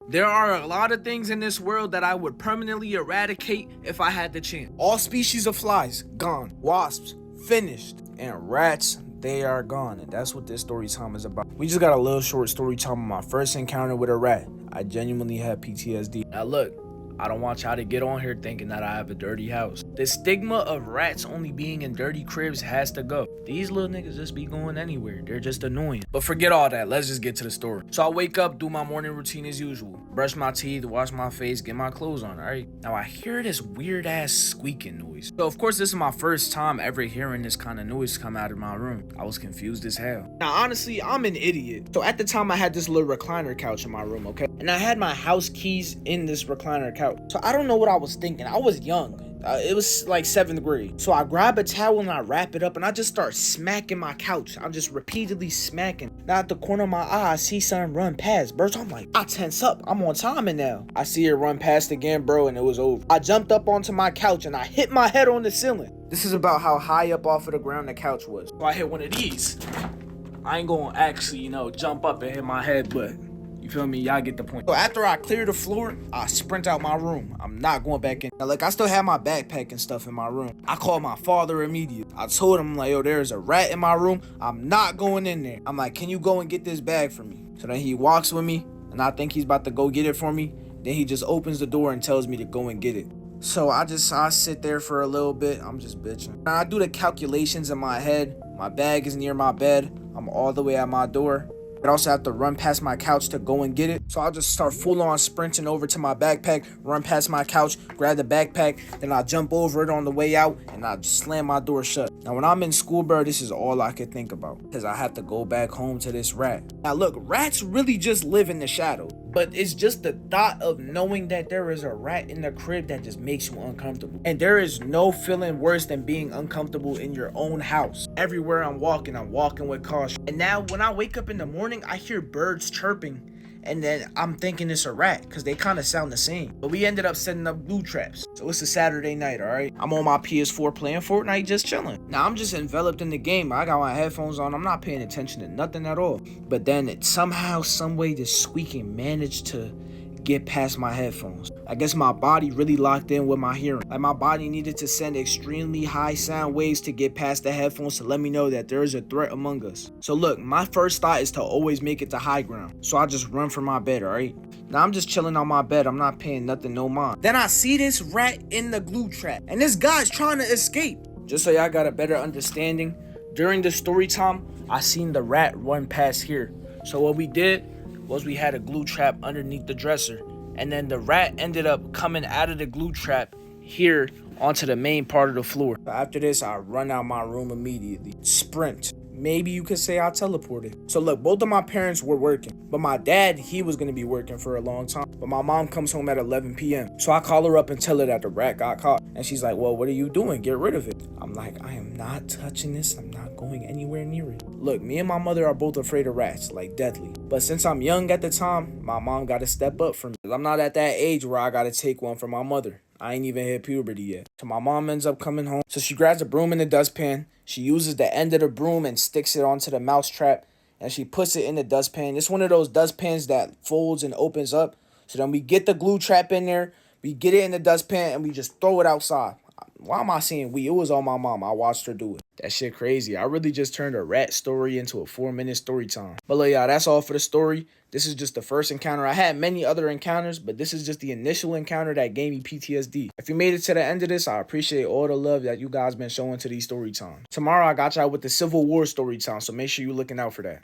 There are a lot of things in this world that I would permanently eradicate if I had the chance. All species of flies, gone. Wasps, finished. And rats, they are gone. And that's what this story time is about. We just got a little short story time on my first encounter with a rat. I genuinely had PTSD. Now look, I don't want y'all to get on here thinking that I have a dirty house. The stigma of rats only being in dirty cribs has to go. These little niggas just be going anywhere. They're just annoying. But forget all that. Let's just get to the story. So I wake up, do my morning routine as usual. Brush my teeth, wash my face, get my clothes on, alright? Now I hear this weird ass squeaking noise. So of course this is my first time ever hearing this kind of noise come out of my room. I was confused as hell. Now honestly, I'm an idiot. So at the time I had this little recliner couch in my room, okay? And I had my house keys in this recliner couch. So I don't know what I was thinking. I was young. It was like 7th grade. So I grab a towel and I wrap it up and I just start smacking my couch. I'm just repeatedly smacking. Now at the corner of my eye, I see something run past, bro. So I'm like, I tense up. I'm on timing now. I see it run past again, bro, and it was over. I jumped up onto my couch and I hit my head on the ceiling. This is about how high up off of the ground the couch was. So I hit one of these. I ain't gonna actually, jump up and hit my head, but you feel me? Y'all get the point. So after I clear the floor, I sprint out my room. I'm not going back in. Now, I still have my backpack and stuff in my room. I called my father immediately. I told him, like, yo, there's a rat in my room. I'm not going in there. I'm like, can you go and get this bag for me? So then he walks with me, and I think he's about to go get it for me. Then he just opens the door and tells me to go and get it. So I sit there for a little bit. I'm just bitching. Now I do the calculations in my head. My bag is near my bed. I'm all the way at my door. I also have to run past my couch to go and get it. So I'll just start full on sprinting over to my backpack, run past my couch, grab the backpack, then I'll jump over it on the way out and I'll just slam my door shut. Now when I'm in school, bro, this is all I could think about because I have to go back home to this rat. Now look, rats really just live in the shadow, but it's just the thought of knowing that there is a rat in the crib that just makes you uncomfortable. And there is no feeling worse than being uncomfortable in your own house. Everywhere I'm walking with caution. And now when I wake up in the morning, I hear birds chirping, and then I'm thinking it's a rat because they kind of sound the same. But we ended up setting up glue traps. So it's a Saturday night, all right? I'm on my PS4 playing Fortnite, just chilling. Now I'm just enveloped in the game. I got my headphones on. I'm not paying attention to nothing at all. But then it somehow, some way, this squeaking managed to get past my headphones. I guess my body really locked in with my hearing. Like my body needed to send extremely high sound waves to get past the headphones to let me know that there is a threat among us. So look, my first thought is to always make it to high ground. So I just run for my bed, alright? Now I'm just chilling on my bed. I'm not paying nothing no mind. Then I see this rat in the glue trap. And this guy's trying to escape. Just so y'all got a better understanding, during the story time, I seen the rat run past here. So what we did was we had a glue trap underneath the dresser, and then the rat ended up coming out of the glue trap here onto the main part of the floor. After this, I run out my room immediately. Sprint. Maybe you could say I teleported. So look, both of my parents were working, but my dad, he was going to be working for a long time. But my mom comes home at 11 p.m. So I call her up and tell her that the rat got caught. And she's like, well, what are you doing? Get rid of it. I'm like, I am not touching this. I'm not going anywhere near it. Look, me and my mother are both afraid of rats, like deadly. But since I'm young at the time, my mom got to step up for me. I'm not at that age where I got to take one from my mother. I ain't even hit puberty yet. So my mom ends up coming home. So she grabs a broom in the dustpan. She uses the end of the broom and sticks it onto the mouse trap. And she puts it in the dustpan. It's one of those dustpans that folds and opens up. So then we get the glue trap in there. We get it in the dustpan and we just throw it outside. Why am I saying we? It was on my mom. I watched her do it. That shit crazy. I really just turned a rat story into a 4-minute story time. But look, y'all, that's all for the story. This is just the first encounter. I had many other encounters, but this is just the initial encounter that gave me PTSD. If you made it to the end of this, I appreciate all the love that you guys been showing to these story times. Tomorrow, I got y'all with the Civil War story time, so make sure you're looking out for that.